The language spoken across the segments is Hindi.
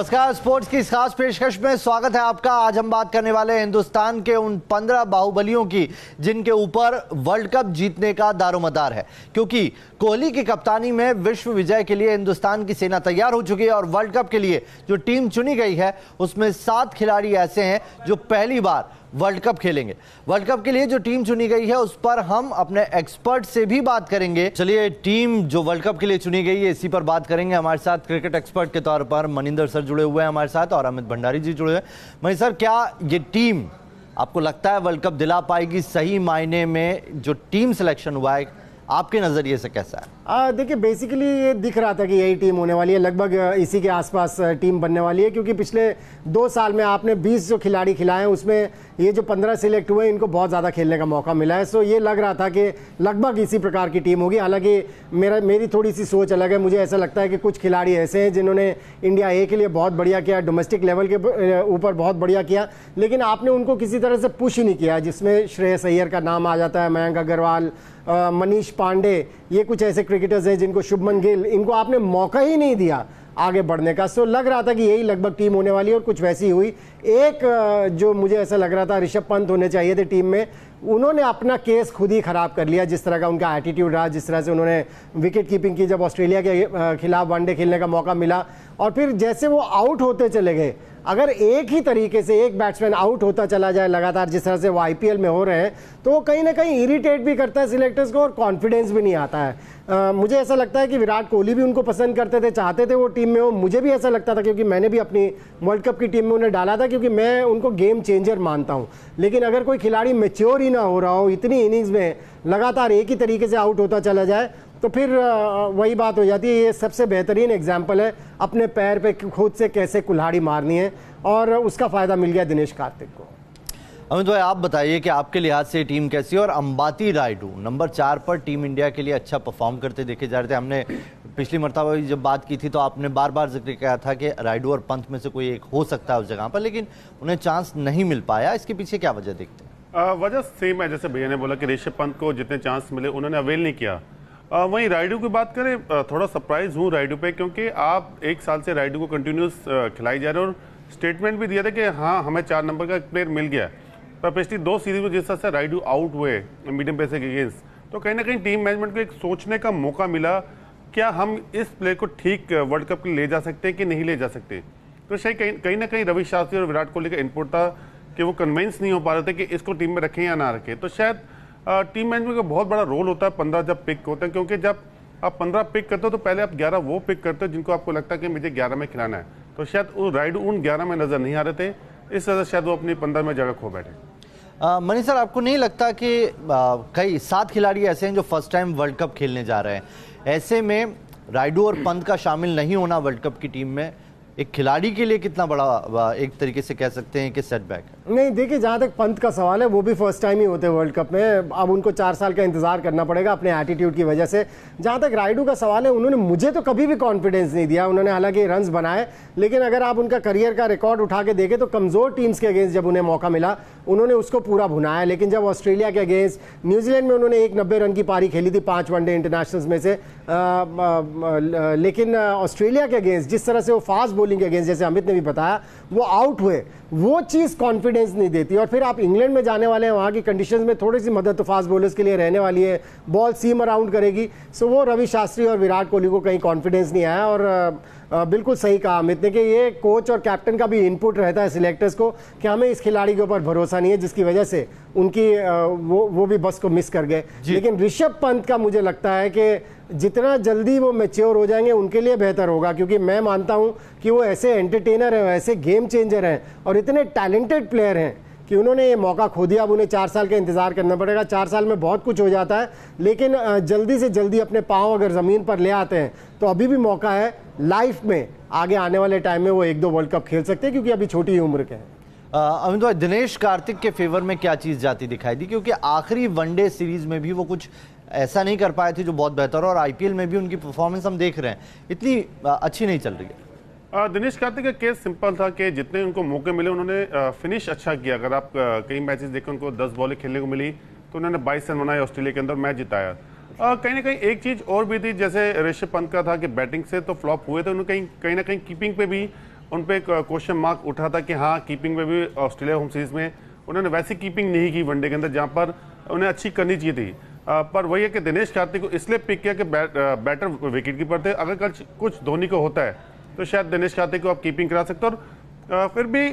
नमस्कार, स्पोर्ट्स की इस खास पेशकश में स्वागत है आपका। आज हम बात करने वाले हैं हिंदुस्तान के उन 15 बाहुबलियों की जिनके ऊपर वर्ल्ड कप जीतने का दारोमदार है, क्योंकि कोहली की कप्तानी में विश्व विजय के लिए हिंदुस्तान की सेना तैयार हो चुकी है और वर्ल्ड कप के लिए जो टीम चुनी गई है उसमें 7 खिलाड़ी ऐसे हैं जो पहली बार वर्ल्ड कप खेलेंगे। वर्ल्ड कप के लिए जो टीम चुनी गई है उस पर हम अपने एक्सपर्ट से भी बात करेंगे। चलिए, टीम जो वर्ल्ड कप के लिए चुनी गई है इसी पर बात करेंगे। हमारे साथ क्रिकेट एक्सपर्ट के तौर पर मनिंदर सर जुड़े हुए हैं हमारे साथ और अमित भंडारी जी जुड़े हुए हैं। मनी सर, क्या ये टीम आपको लगता है वर्ल्ड कप दिला पाएगी? सही मायने में जो टीम सिलेक्शन हुआ है आपके नजरिए से कैसा है? देखिए, बेसिकली ये दिख रहा था कि यही टीम होने वाली है, लगभग इसी के आसपास टीम बनने वाली है, क्योंकि पिछले 2 साल में आपने 20 जो खिलाड़ी खिलाए हैं उसमें ये जो 15 सिलेक्ट हुए इनको बहुत ज़्यादा खेलने का मौका मिला है। सो ये लग रहा था कि लगभग इसी प्रकार की टीम होगी। हालांकि मेरी थोड़ी सी सोच अलग है। मुझे ऐसा लगता है कि कुछ खिलाड़ी ऐसे हैं जिन्होंने इंडिया ए के लिए बहुत बढ़िया किया, डोमेस्टिक लेवल के ऊपर बहुत बढ़िया किया, लेकिन आपने उनको किसी तरह से पुश ही नहीं किया, जिसमें श्रेयस अय्यर का नाम आ जाता है, मयंक अग्रवाल, मनीष पांडे, ये कुछ ऐसे क्रिकेटर्स हैं जिनको, शुभमन गिल, इनको आपने मौका ही नहीं दिया आगे बढ़ने का। सो लग रहा था कि यही लगभग टीम होने वाली है और कुछ वैसी हुई। एक जो मुझे ऐसा लग रहा था ऋषभ पंत होने चाहिए थे टीम में, उन्होंने अपना केस खुद ही खराब कर लिया। जिस तरह का उनका एटीट्यूड रहा, जिस तरह से उन्होंने विकेट कीपिंग की जब ऑस्ट्रेलिया के खिलाफ वनडे खेलने का मौका मिला, और फिर जैसे वो आउट होते चले गए, अगर एक ही तरीके से एक बैट्समैन आउट होता चला जाए लगातार जिस तरह से वो आईपीएल में हो रहे हैं, तो वो कहीं ना कहीं इरिटेट भी करता है सिलेक्टर्स को और कॉन्फिडेंस भी नहीं आता है। मुझे ऐसा लगता है कि विराट कोहली भी उनको पसंद करते थे, चाहते थे वो टीम में हो। मुझे भी ऐसा लगता था, क्योंकि मैंने भी अपनी वर्ल्ड कप की टीम में उन्हें डाला था, क्योंकि मैं उनको गेम चेंजर मानता हूँ। लेकिन अगर कोई खिलाड़ी मैच्योर ही ना हो रहा हो, इतनी इनिंग्स में लगातार एक ही तरीके से आउट होता चला जाए, तो फिर वही बात हो जाती है। ये सबसे बेहतरीन एग्जाम्पल है अपने पैर पे खुद से कैसे कुल्हाड़ी मारनी है, और उसका फायदा मिल गया दिनेश कार्तिक को। अमित भाई, आप बताइए कि आपके लिहाज से टीम कैसी है? और अंबाती रायडू नंबर 4 पर टीम इंडिया के लिए अच्छा परफॉर्म करते देखे जा रहे थे। हमने पिछली मरतबा जब बात की थी तो आपने बार बार जिक्र किया था कि रायडू और पंत में से कोई एक हो सकता है उस जगह पर, लेकिन उन्हें चांस नहीं मिल पाया। इसके पीछे क्या वजह देखते हैं? वजह सेम है, जैसे भैया ने बोला कि ऋषभ पंत को जितने चांस मिले उन्होंने अवेल नहीं किया। वहीं रायडू की बात करें, थोड़ा सरप्राइज हूँ रायडू पे, क्योंकि आप 1 साल से रायडू को कंटिन्यूस खिलाई जा रहे हो और स्टेटमेंट भी दिया था कि हाँ हमें 4 नंबर का प्लेयर मिल गया। पर पिछली 2 सीरीज में जिस तरह से रायडू आउट हुए मीडियम पेस के अगेंस्ट, तो कहीं ना कहीं टीम मैनेजमेंट को एक सोचने का मौका मिला, क्या हम इस प्लेयर को ठीक वर्ल्ड कप के लिए ले जा सकते हैं कि नहीं ले जा सकते। तो शायद कहीं ना कहीं रवि शास्त्री और विराट कोहली का इनपुट था कि वो कन्विंस नहीं हो पा रहे थे कि इसको टीम में रखें या ना रखें। तो शायद टीम मैनेजमेंट का बहुत बड़ा रोल होता है 15 जब पिक होते हैं, क्योंकि जब आप 15 पिक करते हो तो पहले आप 11 वो पिक करते हो जिनको आपको लगता है कि मुझे 11 में खिलाना है। तो शायद वो रायडू उन 11 में नजर नहीं आ रहे थे, इस वजह से शायद वो अपनी 15 में जगह खो बैठे। मनी सर, आपको नहीं लगता कि कई 7 खिलाड़ी ऐसे हैं जो फर्स्ट टाइम वर्ल्ड कप खेलने जा रहे हैं, ऐसे में रायडू और पंत का शामिल नहीं होना वर्ल्ड कप की टीम में एक खिलाड़ी के लिए कितना बड़ा एक तरीके से कह सकते हैं कि सेटबैक है? नहीं, देखिए, जहां तक पंत का सवाल है, वो भी फर्स्ट टाइम ही होते हैं वर्ल्ड कप में। अब उनको 4 साल का इंतजार करना पड़ेगा अपने एटीट्यूड की वजह से। जहां तक रायडू का सवाल है, उन्होंने मुझे तो कभी भी कॉन्फिडेंस नहीं दिया। उन्होंने हालांकि रन्स बनाए, लेकिन अगर आप उनका करियर का रिकॉर्ड उठा के देखें तो कमजोर टीम्स के अगेंस्ट जब उन्हें मौका मिला उन्होंने उसको पूरा भुनाया। लेकिन जब ऑस्ट्रेलिया के अगेंस्ट, न्यूजीलैंड में उन्होंने एक 90 रन की पारी खेली थी 5 वनडे इंटरनेशनल्स में से, लेकिन ऑस्ट्रेलिया के अगेंस्ट जिस तरह से वो फास्ट बॉलिंग के अगेंस्ट, जैसे अमित ने भी बताया, वो आउट हुए, वो चीज कॉन्फिडेंस नहीं देती। और फिर आप इंग्लैंड में जाने वाले हैं, वहां की कंडीशंस में थोड़ी सी मदद तो फास्ट बॉलर्स के लिए रहने वाली है, बॉल सीम अराउंड करेगी। सो वो रवि शास्त्री और विराट कोहली को कहीं कॉन्फिडेंस नहीं आया। और बिल्कुल सही कहा अमित ने कि ये कोच और कैप्टन का भी इनपुट रहता है सिलेक्टर्स को कि हमें इस खिलाड़ी के ऊपर भरोसा नहीं है, जिसकी वजह से उनकी वो भी बस को मिस कर गए। लेकिन ऋषभ पंत का मुझे लगता है कि जितना जल्दी वो मैच्योर हो जाएंगे उनके लिए बेहतर होगा, क्योंकि मैं मानता हूं कि वो ऐसे एंटरटेनर हैं, ऐसे गेम चेंजर हैं और इतने टैलेंटेड प्लेयर हैं कि उन्होंने ये मौका खो दिया। अब उन्हें 4 साल का इंतजार करना पड़ेगा। 4 साल में बहुत कुछ हो जाता है, लेकिन जल्दी से जल्दी अपने पांव अगर जमीन पर ले आते हैं तो अभी भी मौका है लाइफ में, आगे आने वाले टाइम में वो 1-2 वर्ल्ड कप खेल सकते हैं, क्योंकि अभी छोटी उम्र के हैं। अमित भाई, दिनेश कार्तिक के फेवर में क्या चीज जाती दिखाई दी? क्योंकि आखिरी वनडे सीरीज में भी वो कुछ ऐसा नहीं कर पाए थे जो बहुत बेहतर, और आईपीएल में भी उनकी परफॉर्मेंस हम देख रहे हैं इतनी अच्छी नहीं चल रही है। दिनेश कार्तिक का केस सिंपल था कि जितने उनको मौके मिले उन्होंने फिनिश अच्छा किया। अगर आप कई मैचेस देखें, उनको 10 बॉलें खेलने को मिली तो उन्होंने 22 रन बनाए, ऑस्ट्रेलिया के अंदर मैच जिताया। कहीं ना कहीं एक चीज और भी थी, जैसे ऋषभ पंत का था कि बैटिंग से तो फ्लॉप हुए थे, उन्होंने कहीं ना कहीं कीपिंग पे भी उन पे क्वेश्चन मार्क उठा था कि हाँ कीपिंग में भी ऑस्ट्रेलिया होम सीरीज में उन्होंने वैसी कीपिंग नहीं की वनडे के अंदर जहां पर उन्हें अच्छी करनी चाहिए थी। पर वही है कि दिनेश कार्तिक को इसलिए पिक किया कि बैटर विकेट कीपर थे। अगर कल कुछ धोनी को होता है तो शायद दिनेश कार्तिक को आप कीपिंग करा सकते हो। और फिर भी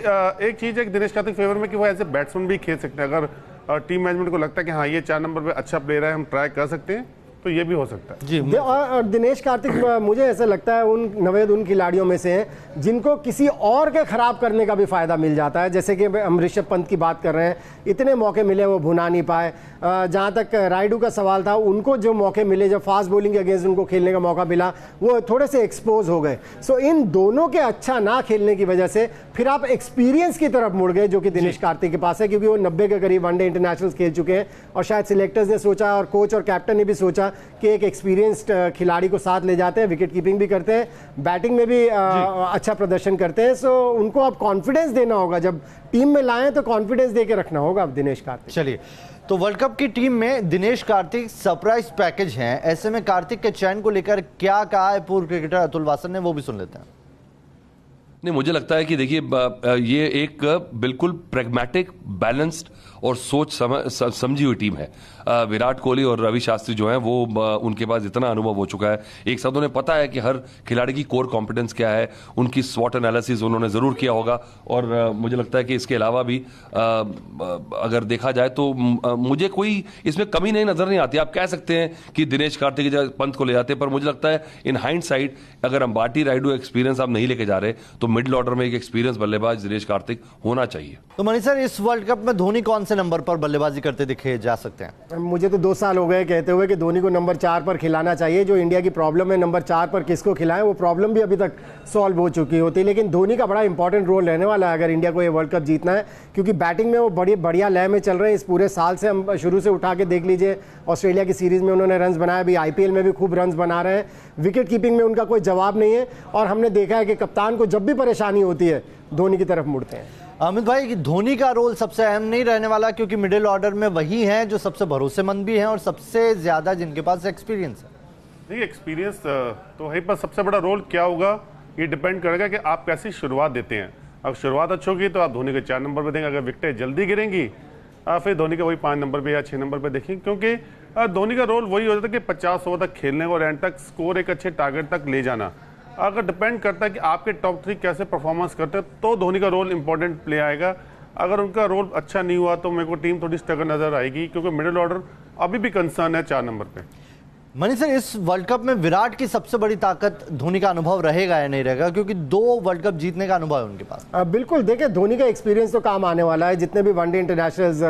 एक चीज़ है कि दिनेश कार्तिक फेवर में कि वो एज ए बैट्समैन भी खेल सकते हैं। अगर टीम मैनेजमेंट को लगता है कि हाँ ये 4 नंबर पे अच्छा प्लेयर है, हम ट्राई कर सकते हैं, तो ये भी हो सकता है जी। और दिनेश कार्तिक मुझे ऐसा लगता है नवेद उन खिलाड़ियों में से हैं जिनको किसी और के खराब करने का भी फायदा मिल जाता है। जैसे कि हम ऋषभ पंत की बात कर रहे हैं, इतने मौके मिले वो भुना नहीं पाए। जहां तक रायडू का सवाल था, उनको जो मौके मिले, जब फास्ट बॉलिंग के अगेंस्ट उनको खेलने का मौका मिला, वो थोड़े से एक्सपोज हो गए। सो इन दोनों के अच्छा ना खेलने की वजह से फिर आप एक्सपीरियंस की तरफ मुड़ गए, जो कि दिनेश कार्तिक के पास है, क्योंकि वो 90 के करीब वनडे इंटरनेशनल खेल चुके हैं। और शायद सिलेक्टर्स ने सोचा और कोच और कैप्टन ने भी सोचा कि एक एक्सपीरियंस्ड खिलाड़ी को साथ ले जाते हैं, विकेट कीपिंग भी करते हैं, बैटिंग में भी अच्छा प्रदर्शन करते हैं। सो उनको अब कॉन्फिडेंस देना होगा, जब टीम में लाएं तो कॉन्फिडेंस देके रखना होगा अब दिनेश कार्तिक। चलिए, तो वर्ल्ड कप की टीम में दिनेश कार्तिक सरप्राइज पैकेज हैं। ऐसे में कार्तिक के चयन को लेकर क्या कहा है पूर्व क्रिकेटर अतुल वासन ने, वो भी सुन लेते हैं। नहीं, मुझे लगता है कि देखिए ये एक बिल्कुल प्रैग्मेटिक, बैलेंस्ड और सोच समझी हुई टीम है। विराट कोहली और रवि शास्त्री जो हैं वो उनके पास इतना अनुभव हो चुका है, एक साथ उन्हें पता है कि हर खिलाड़ी की कोर कॉम्पिटेंस क्या है, उनकी स्वॉट एनालिसिस उन्होंने ज़रूर किया होगा। और मुझे लगता है कि इसके अलावा भी अगर देखा जाए तो मुझे कोई इसमें कमी नज़र नहीं आती। आप कह सकते हैं कि दिनेश कार्तिक पंत को ले जाते, पर मुझे लगता है इन हाइंडसाइट अगर अंबाटी रायडू एक्सपीरियंस आप नहीं लेके जा रहे तो मिडिल ऑर्डर में एक एक्सपीरियंस बल्लेबाज दिनेश कार्तिक होना चाहिए। तो मनीष सर, इस वर्ल्ड कप में धोनी कौन से नंबर पर बल्लेबाजी करते दिखे जा सकते हैं? मुझे तो 2 साल हो गए कहते हुए कि धोनी को नंबर 4 पर खिलाना चाहिए। जो इंडिया की प्रॉब्लम है नंबर 4 पर किसको खिलाएं, वो प्रॉब्लम भी अभी तक सॉल्व हो चुकी होती। लेकिन धोनी का बड़ा इंपॉर्टेंट रोल रहने वाला है अगर इंडिया को ये वर्ल्ड कप जीतना है, क्योंकि बैटिंग में वो बड़ी बढ़िया लय में चल रहे हैं। इस पूरे साल से हम शुरू से उठा के देख लीजिए, ऑस्ट्रेलिया की सीरीज में उन्होंने रन्स बनाया, अभी IPL में भी खूब रन्स बना रहे हैं। विकेट कीपिंग में उनका कोई जवाब नहीं है, और हमने देखा है कि कप्तान को जब भी परेशानी होती है धोनी की तरफ मुड़ते हैं। अमित भाई, धोनी का रोल सबसे अहम नहीं रहने वाला, क्योंकि मिडिल ऑर्डर में वही हैं जो सबसे भरोसेमंद भी हैं और सबसे ज्यादा जिनके पास एक्सपीरियंस है। देखिए, एक्सपीरियंस तो है, पर सबसे बड़ा रोल क्या होगा ये डिपेंड करेगा कि आप कैसी शुरुआत देते हैं। अगर शुरुआत अच्छी होगी तो आप धोनी को 4 नंबर पर देंगे। अगर विकेटें जल्दी गिरेंगी फिर धोनी का वही 5 नंबर पे या 6 नंबर पे देखेंगे, क्योंकि धोनी का रोल वही होता है कि 50 ओवर तक खेलने और एंड तक स्कोर एक अच्छे टारगेट तक ले जाना। अगर डिपेंड करता है कि आपके टॉप 3 कैसे परफॉर्मेंस करते हैं तो धोनी का रोल इंपॉर्टेंट प्ले आएगा। अगर उनका रोल अच्छा नहीं हुआ तो मेरे को टीम थोड़ी स्ट्रगल नजर आएगी, क्योंकि मिडिल ऑर्डर अभी भी कंसर्न है 4 नंबर पे। मनीष सर, इस वर्ल्ड कप में विराट की सबसे बड़ी ताकत धोनी का अनुभव रहेगा या नहीं रहेगा, क्योंकि 2 वर्ल्ड कप जीतने का अनुभव है उनके पास? बिल्कुल, देखिए धोनी का एक्सपीरियंस तो काम आने वाला है। जितने भी वनडे इंटरनेशनल्स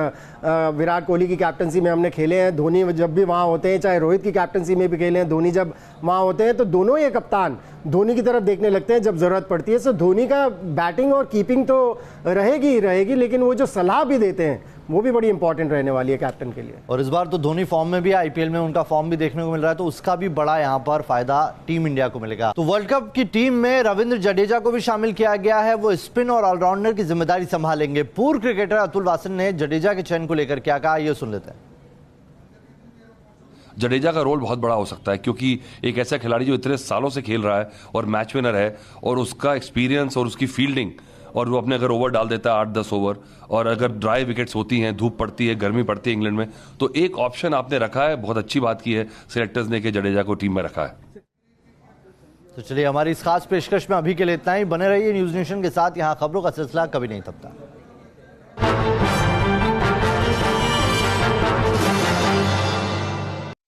विराट कोहली की कैप्टनसी में हमने खेले हैं, धोनी जब भी वहाँ होते हैं, चाहे रोहित की कैप्टनसी में भी खेले हैं, धोनी जब वहाँ होते हैं तो दोनों ये कप्तान धोनी की तरफ देखने लगते हैं जब जरूरत पड़ती है। सो धोनी का बैटिंग और कीपिंग तो रहेगी ही रहेगी, लेकिन वो जो सलाह भी देते हैं वो भी बड़ी इंपॉर्टेंट रहने वाली है कैप्टन के लिए। और इस बार तो धोनी फॉर्म में भी, IPL में उनका फॉर्म भी देखने को मिल रहा है, तो उसका भी बड़ा यहाँ पर फायदा टीम इंडिया को मिलेगा। तो वर्ल्ड कप की टीम में रविंद्र जडेजा को भी शामिल किया गया है, वो स्पिन और ऑलराउंडर की जिम्मेदारी संभालेंगे। पूर्व क्रिकेटर अतुल वासन ने जडेजा के चयन को लेकर क्या कहा, ये सुन लेते हैं। जडेजा का रोल बहुत बड़ा हो सकता है, क्योंकि एक ऐसा खिलाड़ी जो इतने सालों से खेल रहा है और मैच विनर है, और उसका एक्सपीरियंस और उसकी फील्डिंग, और वो अपने अगर ओवर डाल देता है 8-10 ओवर, और अगर ड्राई विकेट्स होती हैं, धूप पड़ती है, गर्मी पड़ती है इंग्लैंड में, तो एक ऑप्शन आपने रखा है। बहुत अच्छी बात की है सिलेक्टर्स ने कि जडेजा को टीम में रखा है। तो चलिए, हमारी इस खास पेशकश में अभी के लिए इतना ही। बने रहिए न्यूज नेशन के साथ, यहाँ खबरों का सिलसिला कभी नहीं थकता।